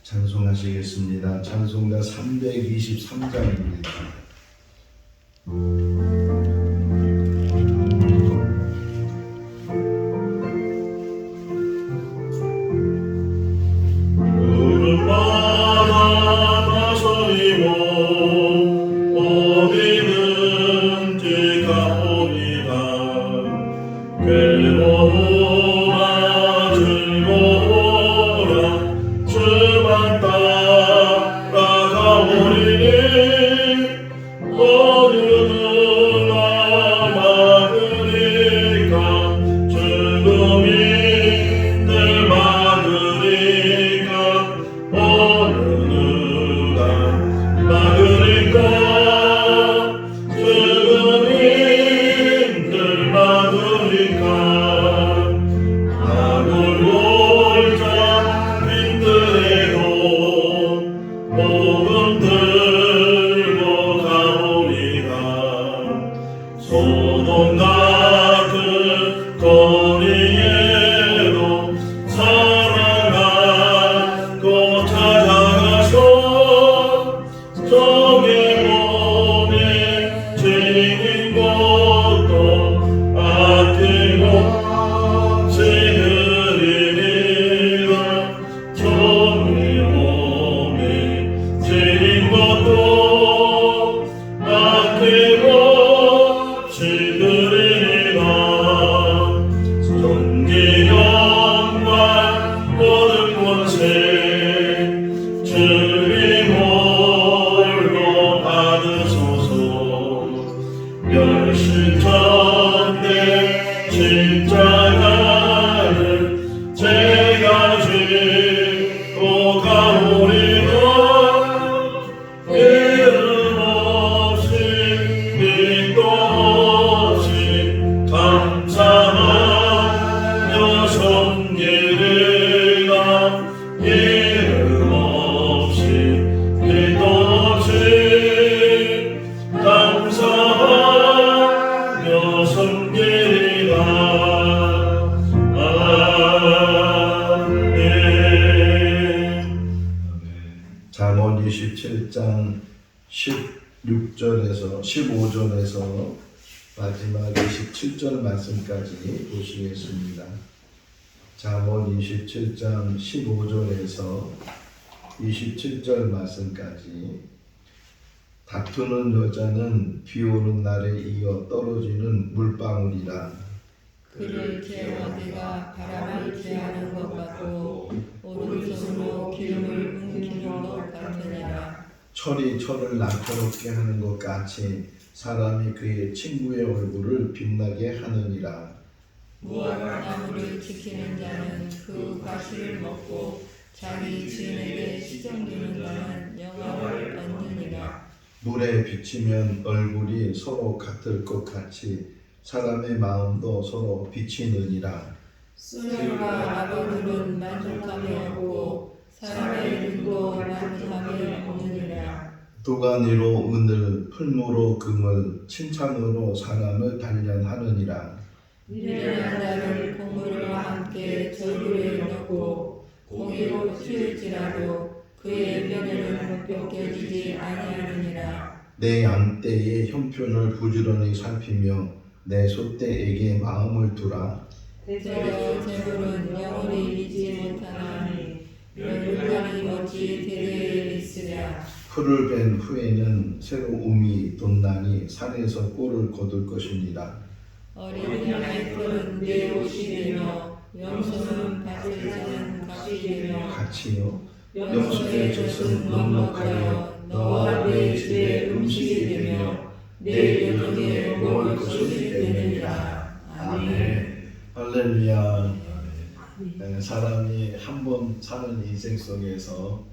찬송하시겠습니다. 찬송가 323장입니다. 잠언 27장 16절에서 15절에서 마지막 27절 말씀까지 보시겠습니다. 잠언 27장 15절에서 27절 말씀까지. 다투는 여자는 비 오는 날에 이어 떨어지는 물방울이라. 그를 제어하기가 바람을 제하는 것 같고 오른손으로 기름을 옮기는 것 같으니라. 철이 철을 날카롭게 하는 것 같이 사람이 그의 친구의 얼굴을 빛나게 하느니라. 무화과나무를 지키는 자는 그 과실을 먹고 자기 주인에게 시정되는 자는 영화를 얻느니라. 물에 비치면 얼굴이 서로 같을 것 같이 사람의 마음도 서로 비치느니라. 술과 아버들은 만족함이 없고 사람의 눈도 만족함이 없느니라. 도가니로 은을, 풀무로 금을, 칭찬으로 사람을 단련하느니라. 미련한 자는 공물과 함께 저주에 넣고 공의로 치울지라도 그의 면에는 벗겨지지 아니하느니라. 내 양떼의 형편을 부지런히 살피며 내 소떼에게 마음을 두라. 대저 재물은 영원히 믿지 못하나니 물건이 어찌 대대에 있으랴. 풀을 벤 후에는 새로움이 돋나니 산에서 꿀을 거둘 것이니라. 어린 양의 털은 내 옷이 되며 염소는 밭에서는 값이 되며 같이요. 염소의 젖은 넉넉하여 너와 내 집의 음식이 되며 내 여정에 먹을 것이 되느니라. 아멘. 할렐루야. 사람이 한 번 사는 인생 속에서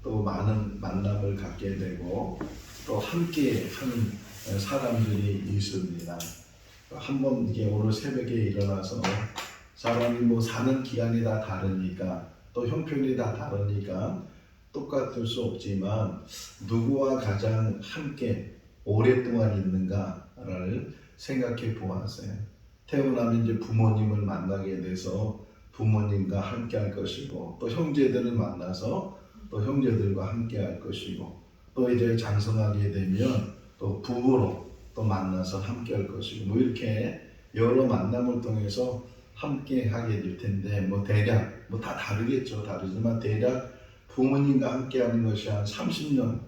또 많은 만남을 갖게 되고 또 함께 하는 사람들이 있습니다. 한 번 이게 오늘 새벽에 일어나서 사람이 뭐 사는 기간이 다 다르니까 또 형편이 다 다르니까 똑같을 수 없지만 누구와 가장 함께 오랫동안 있는가를 생각해 보았어요. 태어나면 이제 부모님을 만나게 돼서 부모님과 함께 할 것이고 또 형제들을 만나서 또 형제들과 함께 할 것이고, 또 이제 장성하게 되면 또 부부로 또 만나서 함께 할 것이고, 뭐 이렇게 여러 만남을 통해서 함께 하게 될 텐데, 뭐 대략 뭐 다 다르겠죠. 다르지만 대략 부모님과 함께 하는 것이 한 30년,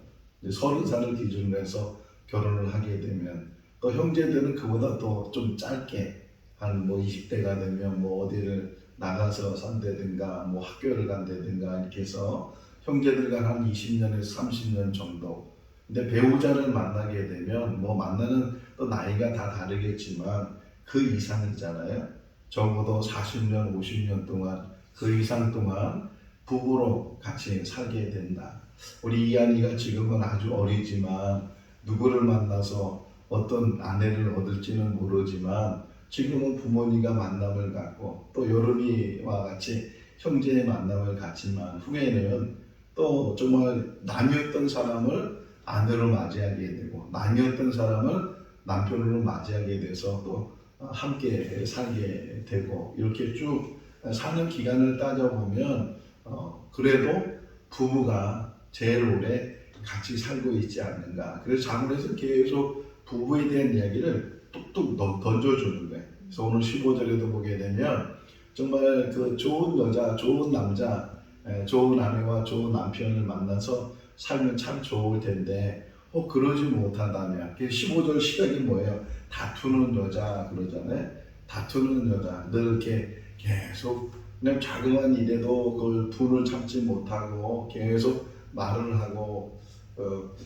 30살을 기준으로 해서 결혼을 하게 되면, 또 형제들은 그보다 또 좀 짧게 한 뭐 20대가 되면 뭐 어디를 나가서 산다든가 뭐 학교를 간다든가 이렇게 해서 형제들과 한 20년에서 30년 정도. 근데 배우자를 만나게 되면 뭐 만나는 또 나이가 다 다르겠지만 그 이상이잖아요. 적어도 40년, 50년 동안, 그 이상 동안 부부로 같이 살게 된다. 우리 이한이가 지금은 아주 어리지만 누구를 만나서 어떤 아내를 얻을지는 모르지만 지금은 부모님과 만남을 갖고 또 여름이와 같이 형제의 만남을 갖지만 후에는 또 정말 남이었던 사람을 아내로 맞이하게 되고 남이었던 사람을 남편으로 맞이하게 돼서 또 함께 살게 되고 이렇게 쭉 사는 기간을 따져보면 그래도 부부가 제일 오래 같이 살고 있지 않는가. 그래서 자문에서 계속 부부에 대한 이야기를 뚝뚝 던져주는 거예요. 그래서 오늘 15절에도 보게 되면 정말 그 좋은 여자, 좋은 남자, 좋은 아내와 좋은 남편을 만나서 살면 참 좋을 텐데 그러지 못한다면 15절 시작이 뭐예요? 다투는 여자 그러잖아요. 다투는 여자, 늘 이렇게 계속 그냥 자그마한 일에도 그걸 분을 참지 못하고 계속 말을 하고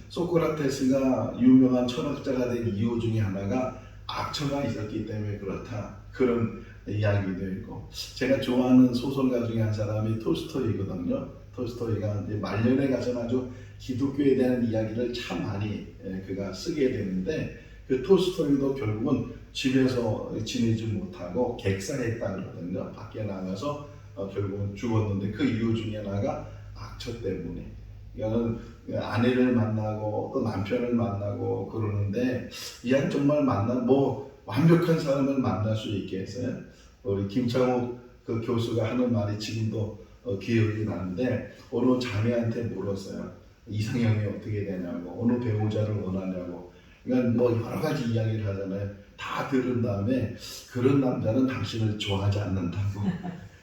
소크라테스가 유명한 철학자가 된 이유 중에 하나가 악처가 있었기 때문에 그렇다. 그런 이야기도 있고, 제가 좋아하는 소설가 중에 한 사람이 톨스토이거든요. 톨스토이가 이제 말년에 가서 아주 기독교에 대한 이야기를 참 많이 그가 쓰게 되는데, 그 톨스토이도 결국은 집에서 지내지 못하고 객사했다 그러거든요. 밖에 나가서 결국은 죽었는데 그 이유 중에 하나가 악처 때문에. 이거는 아내를 만나고 또 남편을 만나고 그러는데 이한 정말 뭐 완벽한 사람을 만날 수 있겠어요? 우리 김창욱 그 교수가 하는 말이 지금도 기억이 나는데 어느 자매한테 물었어요. 이상형이 어떻게 되냐고, 어느 배우자를 원하냐고. 그러니까 뭐 여러 가지 이야기를 하잖아요. 다 들은 다음에 그런 남자는 당신을 좋아하지 않는다고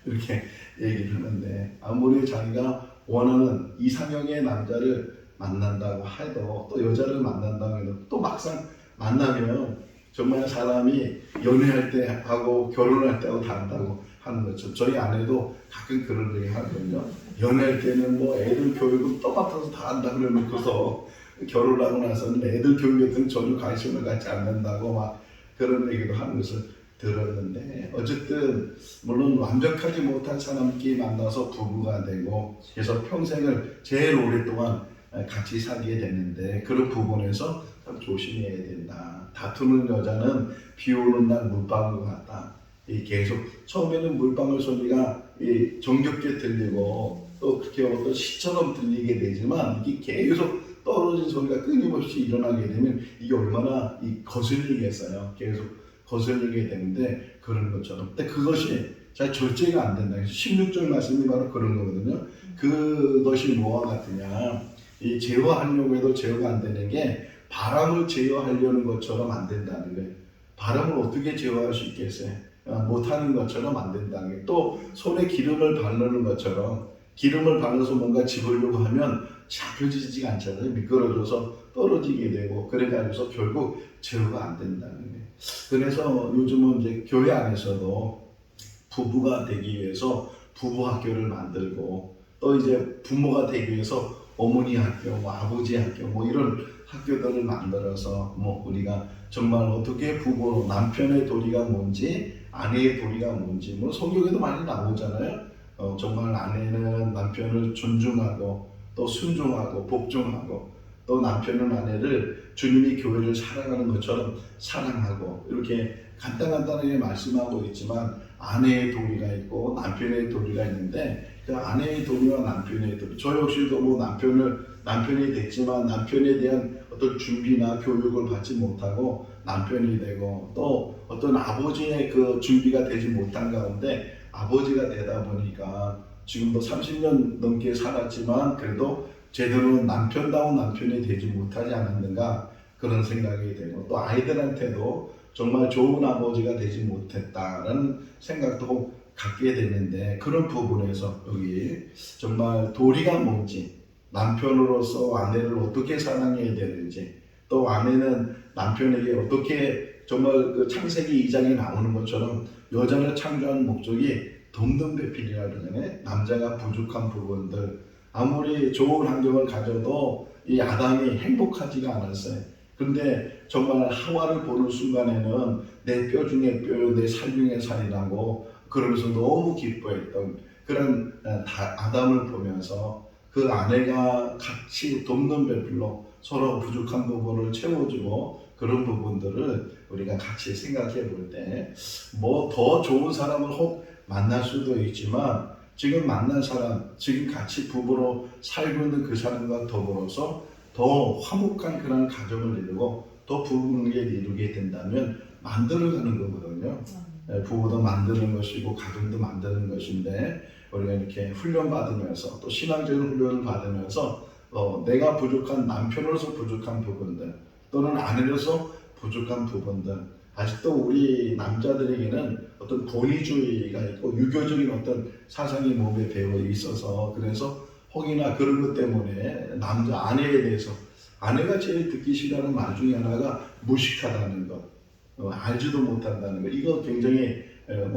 이렇게 얘기를 하는데, 아무리 자기가 원하는 이상형의 남자를 만난다고 해도 또 여자를 만난다고 해도 또 막상 만나면 정말 사람이 연애할 때 하고 결혼할 때하고 다르다고 하는 거죠. 저희 아내도 가끔 그런 얘기 하거든요. 연애할 때는 뭐 애들 교육은 똑같아서 다 한다 그러면서 결혼하고 나서는 애들 교육 같은 전혀 관심을 갖지 않는다고 막 그런 얘기도 하는 것을 들었는데, 어쨌든 물론 완벽하지 못한 사람끼리 만나서 부부가 되고 그래서 평생을 제일 오랫동안 같이 살게 됐는데 그런 부분에서 참 조심해야 된다. 다투는 여자는 비 오는 날 물방울 같다. 계속 처음에는 물방울 소리가 정겹게 들리고 또 그렇게 어떤 시처럼 들리게 되지만 이게 계속 떨어진 소리가 끊임없이 일어나게 되면 이게 얼마나 거슬리겠어요. 계속 거슬리게 되는데 그런 것처럼. 근데 그것이 잘 절제가 안 된다. 16절 말씀이 바로 그런 거거든요. 그것이 뭐와 같으냐. 이 제어하려고 해도 제어가 안 되는 게 바람을 제어하려는 것처럼 안 된다는 거예요. 바람을 어떻게 제어할 수 있겠어요? 못하는 것처럼 안 된다는 거예요. 또 손에 기름을 바르는 것처럼 기름을 발라서 뭔가 집으려고 하면 잡혀지지가 않잖아요. 미끄러져서 떨어지게 되고 그래가지고서 결국 제어가 안 된다는 거예요. 그래서 요즘은 이제 교회 안에서도 부부가 되기 위해서 부부 학교를 만들고 또 이제 부모가 되기 위해서 어머니 학교, 뭐 아버지 학교, 뭐 이런 학교들을 만들어서 뭐 우리가 정말 어떻게 부부, 남편의 도리가 뭔지, 아내의 도리가 뭔지, 뭐 성경에도 많이 나오잖아요. 정말 아내는 남편을 존중하고 또 순종하고 복종하고 또 남편은 아내를 주님이 교회를 사랑하는 것처럼 사랑하고 이렇게 간단하게 말씀하고 있지만 아내의 도리가 있고 남편의 도리가 있는데 그 아내의 도리와 남편의 도리, 저 역시도 뭐 남편이 됐지만 남편에 대한 어떤 준비나 교육을 받지 못하고 남편이 되고 또 어떤 아버지의 그 준비가 되지 못한 가운데 아버지가 되다 보니까 지금도 30년 넘게 살았지만 그래도 제대로 남편다운 남편이 되지 못하지 않았는가 그런 생각이 되고 또 아이들한테도 정말 좋은 아버지가 되지 못했다는 생각도 갖게 되는데 그런 부분에서 여기 정말 도리가 뭔지 남편으로서 아내를 어떻게 사랑해야 되는지 또 아내는 남편에게 어떻게 정말 그 창세기 2장에 나오는 것처럼 여자를 창조한 목적이 돕는 배필이라 그러잖아요. 남자가 부족한 부분들 아무리 좋은 환경을 가져도 이 아담이 행복하지가 않았어요. 근데 정말 하와를 보는 순간에는 내 뼈 중에 뼈, 내 살 중에 살이라고 그러면서 너무 기뻐했던 그런 아담을 보면서 그 아내가 같이 돕는 배필로 서로 부족한 부분을 채워주고 그런 부분들을 우리가 같이 생각해 볼 때 뭐 더 좋은 사람을 혹 만날 수도 있지만 지금 만난 사람, 지금 같이 부부로 살고 있는 그 사람과 더불어서 더 화목한 그런 가정을 이루고 또 부부관계를 이루게 된다면 만들어가는 거거든요. 부부도 만드는 것이고 가정도 만드는 것인데 우리가 이렇게 훈련받으면서 또 신앙적인 훈련을 받으면서 내가 부족한 남편으로서 부족한 부분들 또는 아내로서 부족한 부분들 아직도 우리 남자들에게는 어떤 권위주의가 있고 유교적인 어떤 사상이 몸에 배어 있어서 그래서 혹이나 그런 것 때문에 남자 아내에 대해서 아내가 제일 듣기 싫어하는 말 중에 하나가 무식하다는 것 알지도 못한다는 것 이거 굉장히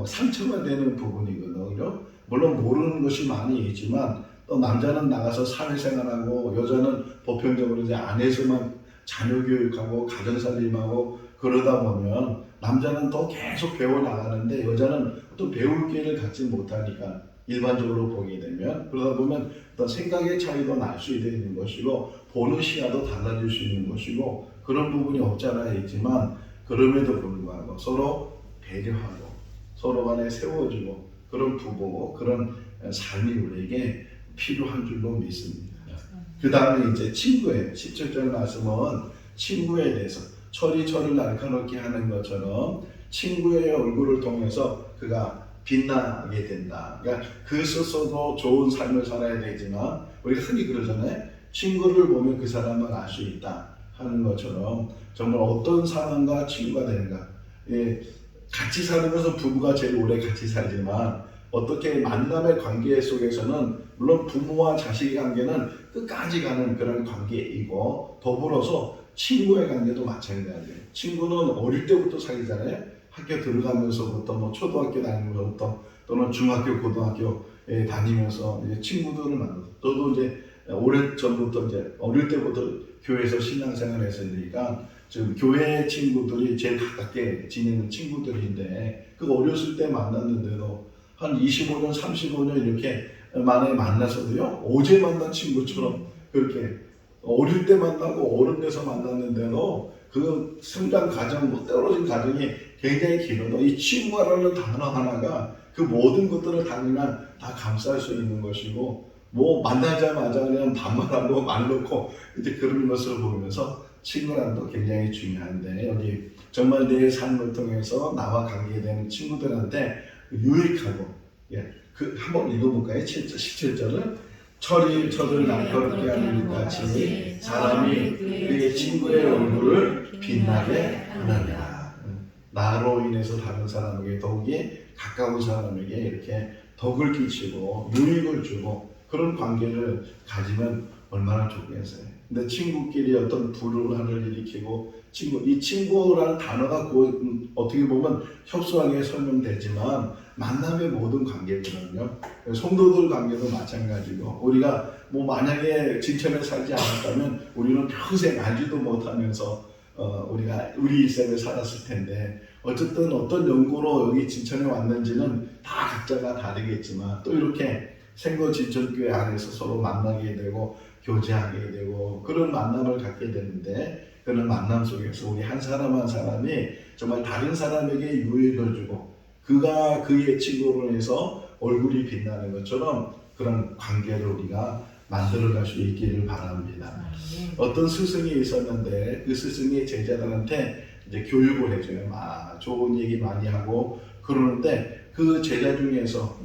상처가 되는 부분이거든요. 물론 모르는 것이 많이 있지만 또 남자는 나가서 사회생활하고 여자는 보편적으로 이제 안에서만 자녀 교육하고 가정살림하고 그러다 보면 남자는 더 계속 배워나가는데 여자는 또 배울 기회를 갖지 못하니까 일반적으로 보게 되면 그러다 보면 어떤 생각의 차이도 날 수 있는 것이고 보는 시야도 달라질 수 있는 것이고 그런 부분이 없지 않아 있지만 그럼에도 불구하고 서로 배려하고 서로 간에 세워주고 그런 부부고 그런 삶이 우리에게 필요한 줄로 믿습니다. 그 다음에 이제 친구예요. 17절 말씀은 친구에 대해서 철이 철을 날카롭게 하는 것처럼 친구의 얼굴을 통해서 그가 빛나게 된다. 그러니까 그 스스로도 좋은 삶을 살아야 되지만 우리가 흔히 그러잖아요. 친구를 보면 그 사람을 알 수 있다 하는 것처럼 정말 어떤 사람과 친구가 되는가. 같이 사는것은 부부가 제일 오래 같이 살지만 어떻게 만남의 관계 속에서는 물론 부모와 자식의 관계는 끝까지 가는 그런 관계이고 더불어서 친구의 관계도 마찬가지예요. 친구는 어릴 때부터 사귀잖아요. 학교 들어가면서부터 뭐 초등학교 다니면서부터 또는 중학교, 고등학교에 다니면서 이제 친구들을 만나서 저도 이제 오래 전부터 이제 어릴 때부터 교회에서 신앙생활을 했으니까 지금 교회 친구들이 제일 가깝게 지내는 친구들인데 그 어렸을 때 만났는데도 한 25년, 35년 이렇게 만에 만나서도요 어제 만난 친구처럼 그렇게 어릴 때 만나고 어른 돼서 만났는데도 그 성장 과정, 떨어진 과정이 굉장히 길어도 이 친구라는 단어 하나가 그 모든 것들을 다 그냥 다 감쌀 수 있는 것이고 뭐 만나자마자 그냥 반말하고 말 놓고 이제 그런 것을 보면서 친구라는 것 굉장히 중요한데 여기 정말 내 삶을 통해서 나와 관계되는 친구들한테 유익하고 그 한번 읽어볼까요? 17절을 철이 철을 날카롭게 하는 것 같이 사람이 그의 친구의 얼굴을 빛나게 하느니라. 나로 인해서 다른 사람에게 더욱이 가까운 사람에게 이렇게 덕을 끼치고 유익을 주고 그런 관계를 가지면 얼마나 좋겠어요. 근데 친구끼리 어떤 불화를 일으키고 이 친구라는 단어가 어떻게 보면 협소하게 설명되지만 만남의 모든 관계거든요. 성도들 관계도 마찬가지고 우리가 뭐 만약에 진천에 살지 않았다면 우리는 평생 알지도 못하면서 우리가 우리 생을 살았을 텐데 어쨌든 어떤 연고로 여기 진천에 왔는지는 다 각자가 다르겠지만 또 이렇게 생거 진천교회 안에서 서로 만나게 되고 교제하게 되고 그런 만남을 갖게 되는데 그런 만남 속에서 우리 한 사람 한 사람이 정말 다른 사람에게 유익을 주고 그가 그의 친구로 해서 얼굴이 빛나는 것처럼 그런 관계를 우리가 만들어갈 수 있기를 바랍니다. 어떤 스승이 있었는데 그 스승이 제자들한테 이제 교육을 해줘요. 좋은 얘기 많이 하고 그러는데 그 제자 중에서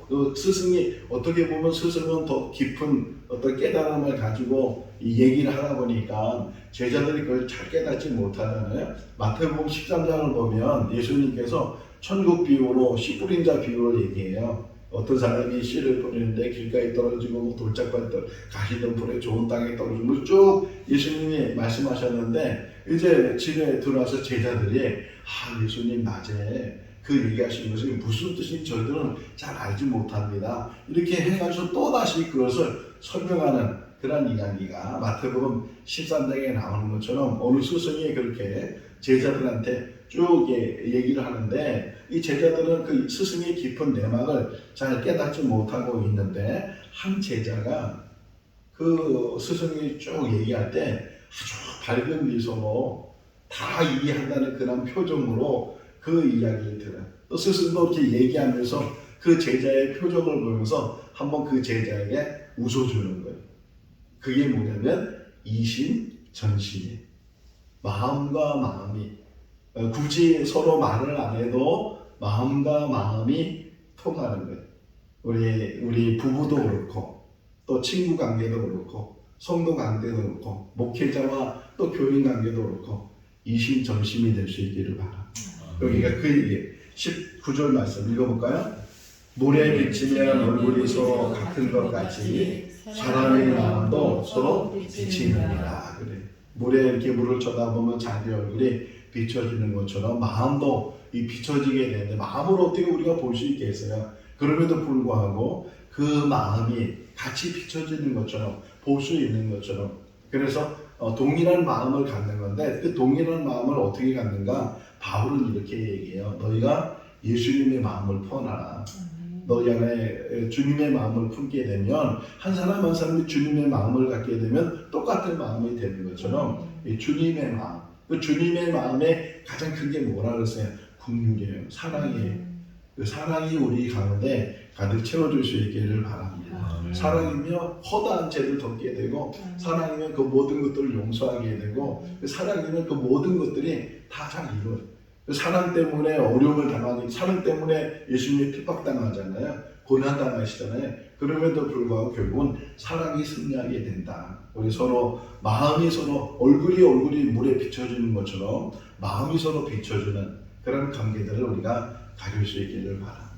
그 스승이 어떻게 보면 스승은 더 깊은 어떤 깨달음을 가지고 이 얘기를 하다 보니까 제자들이 그걸 잘 깨닫지 못하잖아요. 마태복음 13장을 보면 예수님께서 천국 비유로 씨 뿌린 자 비유를 얘기해요. 어떤 사람이 씨를 뿌리는데 길가에 떨어지고 돌짝밭 가시던 풀에 좋은 땅에 떨어지고 쭉 예수님이 말씀하셨는데 이제 집에 들어와서 제자들이 예수님 낮에 그 얘기하신 것이 무슨 뜻인지 저희들은 잘 알지 못합니다. 이렇게 해가지고 또다시 그것을 설명하는 그런 이야기가 마태복음 13장에 나오는 것처럼 어느 스승이 그렇게 제자들한테 쭉 얘기를 하는데 이 제자들은 그 스승의 깊은 내막을 잘 깨닫지 못하고 있는데 한 제자가 그 스승이 쭉 얘기할 때 아주 밝은 미소로 다 이해한다는 그런 표정으로 그 이야기를 들어요. 또 스승도 이렇게 얘기하면서 그 제자의 표정을 보면서 한번 그 제자에게 웃어주는 거예요. 그게 뭐냐면 이심전심이에요. 마음과 마음이 굳이 서로 말을 안 해도 마음과 마음이 통하는 거예요. 우리 부부도 그렇고 또 친구 관계도 그렇고 성도 관계도 그렇고 목회자와 또 교인 관계도 그렇고 이심전심이 될 수 있기를 바랍니다. 여기가 그 얘기 19절 말씀 읽어볼까요? 물에 비치면 얼굴이 서로 같은 것 같이 사람의 마음도 서로 비치느니라. 그래. 물에 이렇게 물을 쳐다보면 자기 얼굴이 비춰지는 것처럼 마음도 이 비춰지게 되는데 마음을 어떻게 우리가 볼 수 있겠어요? 그럼에도 불구하고 그 마음이 같이 비춰지는 것처럼 볼 수 있는 것처럼 그래서 동일한 마음을 갖는 건데 그 동일한 마음을 어떻게 갖는가? 바울은 이렇게 얘기해요. 너희가 예수님의 마음을 품어라. 너희 안에 주님의 마음을 품게 되면 한 사람 한 사람이 주님의 마음을 갖게 되면 똑같은 마음이 되는 것처럼 이 주님의 마음, 그 주님의 마음에 가장 큰 게 뭐라 그랬어요? 긍휼이에요. 사랑이에요. 그 사랑이 우리 가운데 가득 채워줄 수 있기를 바랍니다. 사랑이며 허다한 죄를 덮게 되고 사랑이면 그 모든 것들을 용서하게 되고 사랑이면 그 모든 것들이 다 잘 이루어져요. 그 사랑 때문에 어려움을 당하기, 사랑 때문에 예수님이 핍박당하잖아요. 고난당하시잖아요. 그럼에도 불구하고 결국은 사랑이 승리하게 된다. 우리 서로 마음이 서로 얼굴이 물에 비춰주는 것처럼 마음이 서로 비춰주는 그런 관계들을 우리가 가질 수 있기를 바랍니다.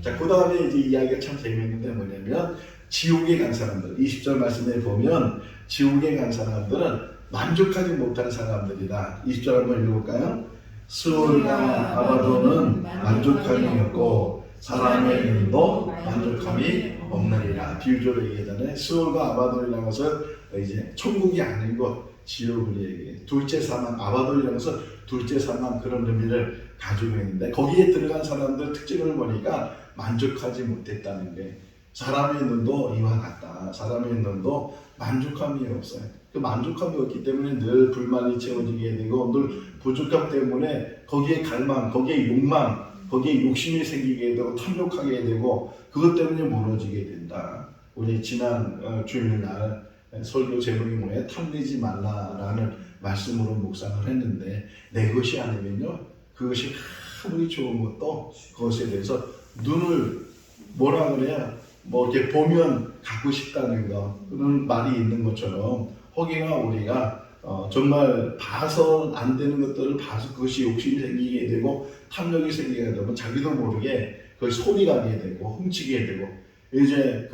자, 그 다음에 이제 이야기가 참 재미있는데 뭐냐면 지옥에 간 사람들 20절 말씀에 보면 지옥에 간 사람들은 만족하지 못한 사람들이다. 20절 한번 읽어볼까요? 스올과 아바도는 만족함이 없고 사람의 눈도 만족함이 없느니라. 비유적으로 얘기하잖아요. 스올과 아바돈이라는 것은 이제 천국이 아닌 것, 지옥을 얘기해요. 둘째 사망, 아바돈이라는 것은 둘째 사망 그런 의미를 가지고 있는데 거기에 들어간 사람들 특징을 보니까 만족하지 못했다는 게 사람의 눈도 이와 같다. 사람의 눈도 만족함이 없어요. 그 만족함이 없기 때문에 늘 불만이 채워지게 되고 늘 부족함 때문에 거기에 갈망, 거기에 욕망, 거기에 욕심이 생기게 되고 탐욕하게 되고 그것 때문에 무너지게 된다. 우리 지난 주일날 설교 제목이 뭐예요? 탐내지 말라라는 말씀으로 묵상을 했는데 내 것이 아니면요 그것이 아무리 좋은 것도 그것에 대해서 눈을 뭐라 그래야 뭐 이렇게 보면 갖고 싶다는 거 그런 말이 있는 것처럼 혹여나 우리가 정말 봐서 안 되는 것들을 봐서 그것이 욕심이 생기게 되고 탐욕이 생기게 되면 자기도 모르게 그 손이 가게 되고 훔치게 되고 이제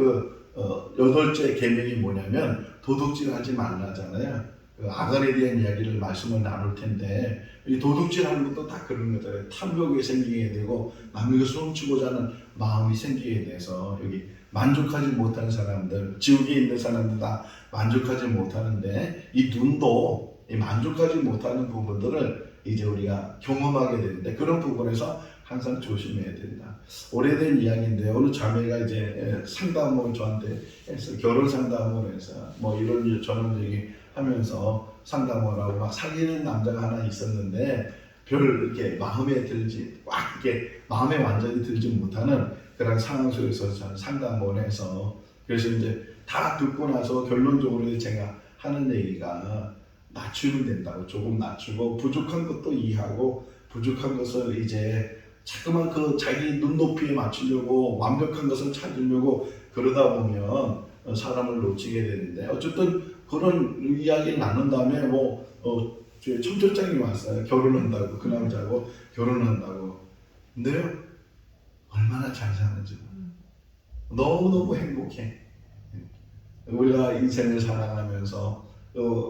여덟째 계명이 뭐냐면 도둑질하지 말라잖아요. 그 아간에 대한 이야기를 말씀을 나눌 텐데 이 도둑질하는 것도 다 그런 거잖아요. 탐욕이 생기게 되고 남의 것을 훔치고자 하는 마음이 생기게 돼서 여기 만족하지 못하는 사람들, 지옥에 있는 사람들 다 만족하지 못하는데 이 눈도 이 만족하지 못하는 부분들을 이제 우리가 경험하게 되는데 그런 부분에서 항상 조심해야 된다. 오래된 이야기인데 어느 자매가 이제 상담을 저한테 해서 결혼 상담을 해서 뭐 이런 저런 얘기 하면서 상담을 하고 막 사귀는 남자가 하나 있었는데 별 이렇게 마음에 들지 꽉 이렇게 마음에 완전히 들지 못하는 그런 상황 속에서 저는 상담을 해서 그래서 이제 다 듣고 나서 결론적으로 제가 하는 얘기가 낮추면 된다고 조금 낮추고 부족한 것도 이해하고 부족한 것을 이제 자꾸만 그 자기 눈높이에 맞추려고 완벽한 것을 찾으려고 그러다 보면 사람을 놓치게 되는데, 어쨌든 그런 이야기 나눈 다음에 청첩장이 왔어요. 결혼한다고, 그 남자하고 결혼한다고. 근데요, 얼마나 잘 사는지 너무너무 행복해. 우리가 인생을 살아가면서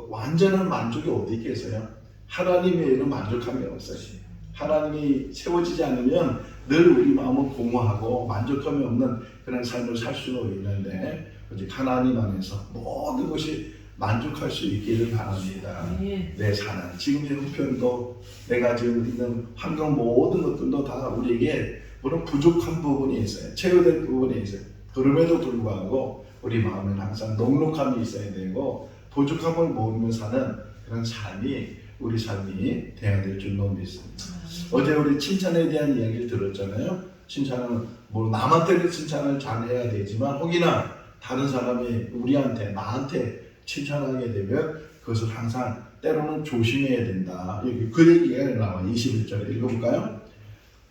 완전한 만족이 어디 있겠어요? 하나님 외에는 만족함이 없어요. 하나님이 세워지지 않으면 늘 우리 마음은 공허하고 만족함이 없는 그런 삶을 살 수도 있는데, 오직 하나님 안에서 모든 것이 만족할 수 있기를 바랍니다. 내 삶, 지금의 형편도, 내가 지금 있는 환경, 모든 것들도 다 우리에게 물론 부족한 부분이 있어요. 채워될 부분이 있어요. 그럼에도 불구하고 우리 마음에는 항상 넉넉함이 있어야 되고, 부족함을 모르며 사는 그런 삶이 우리 삶이 되어야 될 줄로 믿습니다. 어제 우리 칭찬에 대한 이야기를 들었잖아요. 칭찬은 남한테는 칭찬을 잘해야 되지만, 혹이나 다른 사람이 우리한테, 나한테 칭찬하게 되면 그것을 항상 때로는 조심해야 된다. 여기 그 얘기가 나와. 21절에 읽어볼까요?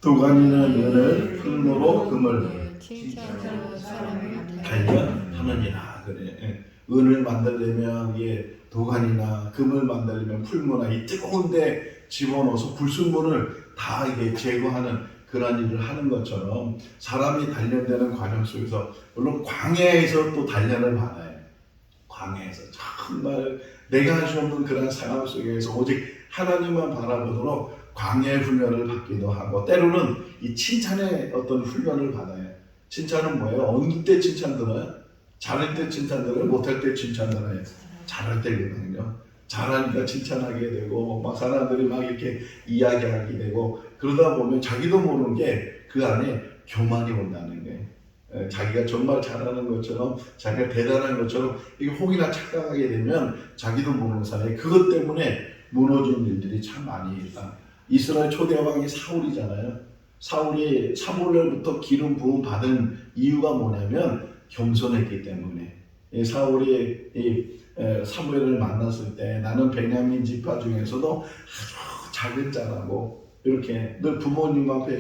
도가니는 은을, 풀무로 금을 칭찬으로 사람을 단련하느니라. 그래. 은을 만들려면 도가니나 금을 만들려면 풀무나 이 뜨거운데 집어넣어서 불순물을 다 제거하는 그런 일을 하는 것처럼, 사람이 단련되는 과정 속에서, 물론 광야에서 또 단련을 받아요. 광야에서 정말 내가 할 수 없는 그런 상황 속에서 오직 하나님만 바라보도록 광야의 훈련을 받기도 하고, 때로는 이 칭찬의 어떤 훈련을 받아요. 칭찬은 뭐예요? 어느 때 칭찬 들어요? 잘할 때 칭찬 들어요? 못할 때 칭찬 들어요? 잘할 때거든요. 잘하니까 칭찬하게 되고, 막 사람들이 막 이렇게 이야기하게 되고, 그러다 보면 자기도 모르는 게 그 안에 교만이 온다는 거예요. 자기가 정말 잘하는 것처럼, 자기가 대단한 것처럼 이게 혹이나 착각하게 되면 자기도 모르는 사이에 그것 때문에 무너진 일들이 참 많이 있다. 이스라엘 초대 왕이 사울이잖아요. 사울이 사무엘로부터 기름 부음 받은 이유가 뭐냐면 겸손했기 때문에. 사울이 사무엘을 만났을 때, 나는 베냐민 지파 중에서도 아주 작은 자라고, 이렇게 늘 부모님 앞에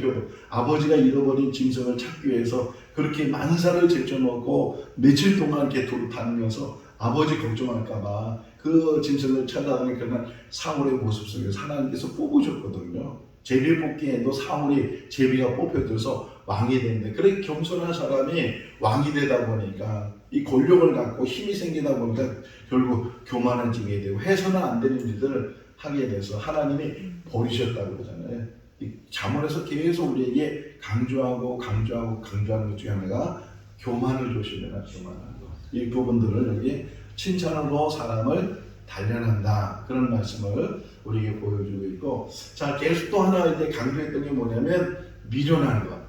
아버지가 잃어버린 짐승을 찾기 위해서 그렇게 만사를 제쳐놓고 며칠 동안 이렇게 다니면서 아버지 걱정할까봐 그 짐승을 찾아다니는 그런 사울의 모습 속에서 하나님께서 뽑으셨거든요. 제비 뽑기에도 사울이 제비가 뽑혀져서 왕이 됐는데, 그렇게 겸손한 사람이 왕이 되다 보니까 이 권력을 갖고 힘이 생기다 보니까 결국 교만해지게 되고 해서는 안 되는 일들을 하게 돼서 하나님이 버리셨다고 그러잖아요. 이 잠언에서 계속 우리에게 강조하는 것 중에 하나가 교만을 조심해라. 교만하는 것. 이 부분들을 여기 칭찬으로 사람을 단련한다, 그런 말씀을 우리에게 보여주고 있고, 자, 계속 또 하나 이제 강조했던 게 뭐냐면 미련한 것.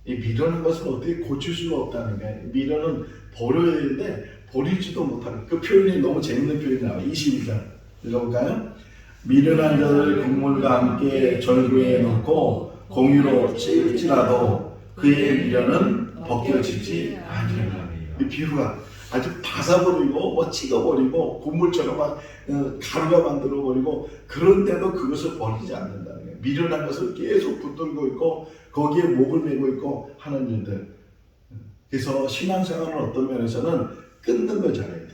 이 미련한 것은 어떻게 고칠 수가 없다는 거예요. 미련은 버려야 되는데 버리지도 못하는, 그 표현이 너무 재밌는 표현이 나와요. 22절 읽어볼까요? 미련한 자를 국물과 함께 절구에 넣고 공유로 칠지라도 그의 미련은 벗겨지지 아니하리라. 이 비유가 아주 바사버리고 찍어버리고 곡물처럼 막 가루가 만들어버리고, 그런데도 그것을 버리지 않는다는 거예요. 미련한 것을 계속 붙들고 있고 거기에 목을 메고 있고 하는 일들. 그래서 신앙생활은 어떤 면에서는 끊는 걸 잘해야 돼.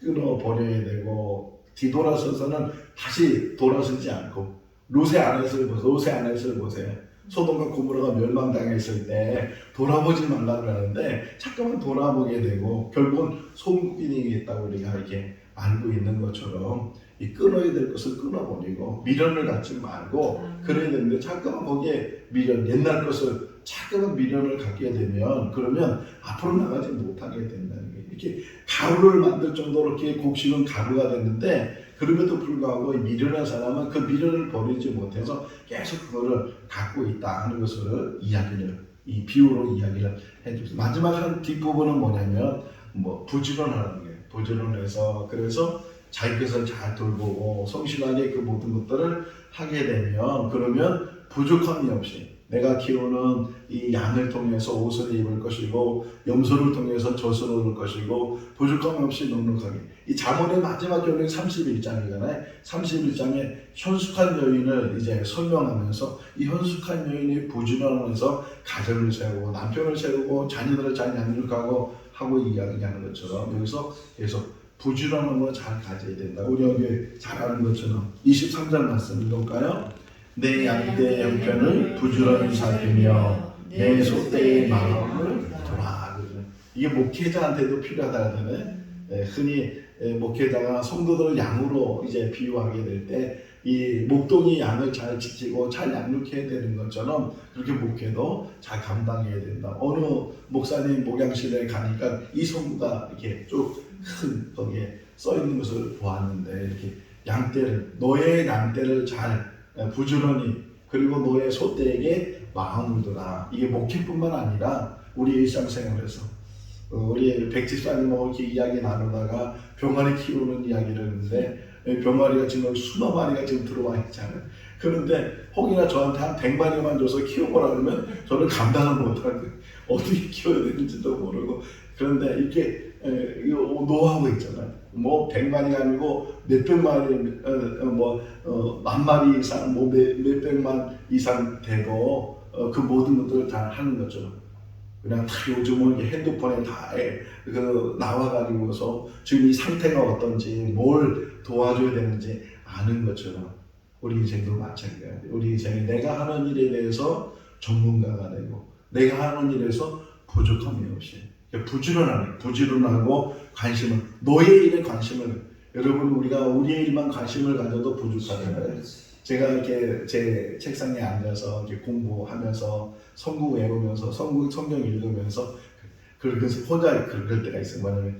끊어버려야 되고, 뒤돌아서서는 다시 돌아서지 않고, 롯의 아내를 보세요. 소돔과 고모라가 멸망당했을 때 돌아보지 말라 그러는데 자꾸만 돌아보게 되고, 결국은 소금꾼이겠다고 우리가 이렇게 알고 있는 것처럼 이 끊어야 될 것을 끊어버리고 미련을 갖지 말고 그래야 되는데, 자꾸만 거기에 미련, 옛날 것을 자꾸만 미련을 갖게 되면, 그러면 앞으로 나가지 못하게 된다는 거예요. 이렇게 가루를 만들 정도로 이렇게 곡식은 가루가 됐는데, 그럼에도 불구하고 미련한 사람은 그 미련을 버리지 못해서 계속 그거를 갖고 있다 하는 것을 이 비유로 이야기를 해주세요. 마지막 한 뒷부분은 뭐냐면, 부지런하는 거예요. 부지런해서, 그래서 자기 것을 잘 돌보고 성실하게 그 모든 것들을 하게 되면, 그러면 부족함이 없이 내가 키우는 이 양을 통해서 옷을 입을 것이고 염소를 통해서 젖을 얻을 것이고 부족함 없이 넉넉하게. 이 잠언의 마지막 결론이 31장이잖아요. 31장에 현숙한 여인을 이제 설명하면서 이 현숙한 여인이 부지런하면서 가정을 세우고 남편을 세우고 자녀들을 잘 양육하고 하고 이야기하는 것처럼 여기서 계속 부지런함을 잘 가져야 된다. 우리 여기 잘 아는 것처럼 23절 말씀 읽을까요? 내 양떼의 형편을 부지런히 살피며 내 소떼의 마음을 돌아. 이게 목회자한테도 필요하다 하잖아요. 흔히 목회자가 성도들을 양으로 이제 비유하게 될 때 이 목동이 양을 잘 지키고 잘 양육해야 되는 것처럼 그렇게 목회도 잘 감당해야 된다. 어느 목사님 목양실에 가니까 이 성구가 이렇게 쭉 큰 거기에 써 있는 것을 보았는데 이렇게 양떼를 너의 양떼를 잘 부지런히 그리고 너의 소떼에게 마음을 두라. 이게 목회뿐만 아니라 우리 일상생활에서 우리 백집사님하고 이렇게 이야기 나누다가 병아리 키우는 이야기를 했는데 병아리가 지금 수만 마리가 지금 들어와 있잖아요. 그런데 혹이나 저한테 한 100마리만 줘서 키워보라 그러면 저는 감당을 못하고 어떻게 키워야 되는지도 모르고 그런데 이렇게 노하우가 있잖아요. 뭐 100마리가 아니고 몇백 마리, 만 마리 이상, 뭐 몇백만 이상 돼도 그 모든 것들을 다 하는 것처럼 그냥 다 요즘은 핸드폰에 다 나와가지고서 지금 이 상태가 어떤지 뭘 도와줘야 되는지 아는 것처럼 우리 인생도 마찬가지예요. 우리 인생이 내가 하는 일에 대해서 전문가가 되고 내가 하는 일에서 부족함이 없이 부지런하고 관심을 너의 일에 관심을 여러분 우리가 우리의 일만 관심을 가져도 부족하잖아요. 제가 이렇게 제 책상에 앉아서 이렇게 공부하면서 성구 외우면서 성경 읽으면서 그래서 혼자 그럴 때가 있어요. 뭐냐면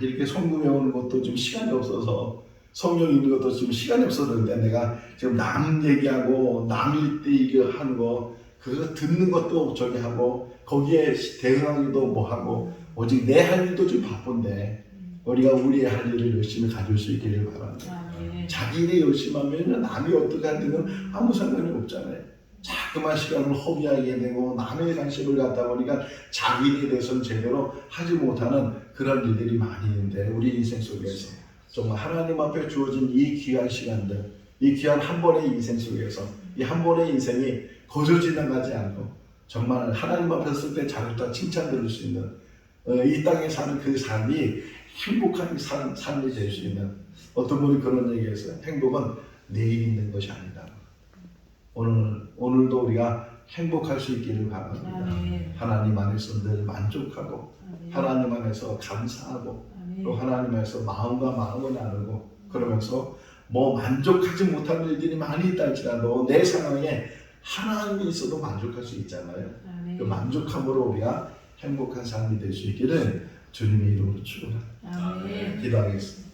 이렇게 성구 외우는 것도 좀 시간이 없어서 성경 읽는 것도 좀 시간이 없었는데 내가 지금 남 얘기하고 남 이거 하는 거 그거 듣는 것도 저기 하고 거기에 대응하기도 뭐 하고 오직 내 할 일도 좀 바쁜데 우리가 우리의 할 일을 열심히 가질 수 있기를 바랍니다. 자기 일에 열심히 하면 남이 어떻게 하든 아무 상관이 없잖아요. 자꾸만 시간을 허비하게 되고 남의 관심을 갖다 보니까 자기 일에 대해서는 제대로 하지 못하는 그런 일들이 많이 있는데 우리 인생 속에서 정말 하나님 앞에 주어진 이 귀한 시간들 이 귀한 한 번의 인생 속에서 이 한 번의 인생이 거저 지나가지 않고 정말 하나님 앞에 섰을 때 자기가 칭찬 들을 수 있는 이 땅에 사는 그 삶이 행복한 삶이 될 수 있는 어떤 분이 그런 얘기했어요. 행복은 내일 있는 것이 아니다. 오늘도 우리가 행복할 수 있기를 바랍니다. 하나님 안에서 늘 만족하고 하나님 안에서 감사하고 또 하나님 안에서 마음과 마음을 나누고 그러면서 뭐 만족하지 못하는 일들이 많이 있다 할지라도 내 상황에 하나님이 있어도 만족할 수 있잖아요. 그 만족함으로 우리가 행복한 삶이 될 수 있기를 주님의 이름으로 축원합니다. 기도하겠습니다.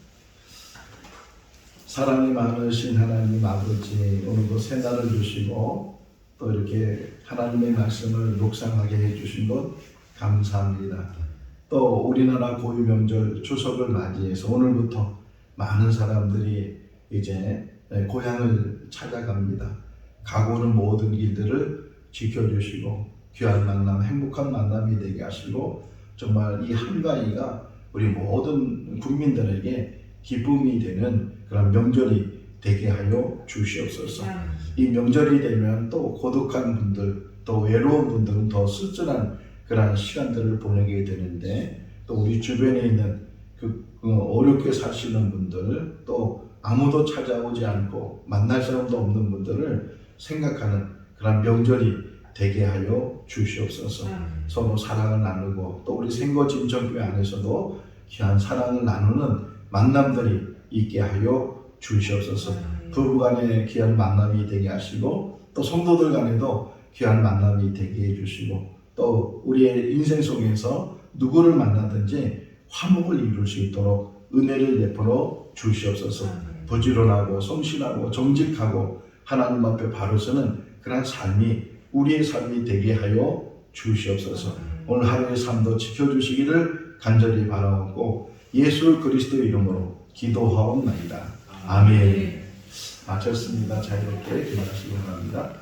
사랑이 많으신 하나님 아버지 오늘도 새날을 주시고 또 이렇게 하나님의 말씀을 묵상하게 해주신 것 감사합니다. 또 우리나라 고유명절 추석을 맞이해서 오늘부터 많은 사람들이 이제 고향을 찾아갑니다. 가고 오는 모든 길들을 지켜주시고 귀한 만남, 행복한 만남이 되게 하시고 정말 이 한가위가 우리 모든 국민들에게 기쁨이 되는 그런 명절이 되게 하여 주시옵소서. 이 명절이 되면 또 고독한 분들, 또 외로운 분들은 더 쓸쓸한 그런 시간들을 보내게 되는데 또 우리 주변에 있는 어렵게 사시는 분들 또 아무도 찾아오지 않고 만날 사람도 없는 분들을 생각하는 그런 명절이 되게 하여 주시옵소서. 서로 사랑을 나누고 또 우리 생거진정교회 안에서도 귀한 사랑을 나누는 만남들이 있게 하여 주시옵소서. 부부간에 귀한 만남이 되게 하시고 또 성도들 간에도 귀한 만남이 되게 해주시고 또 우리의 인생 속에서 누구를 만나든지 화목을 이룰 수 있도록 은혜를 베풀어 주시옵소서. 부지런하고 성실하고 정직하고 하나님 앞에 바로 서는 그런 삶이 우리의 삶이 되게 하여 주시옵소서. 오늘 하루의 삶도 지켜주시기를 간절히 바라옵고 예수 그리스도의 이름으로 기도하옵나이다. 아멘. 마쳤습니다. 자유롭게 기도하시기 바랍니다.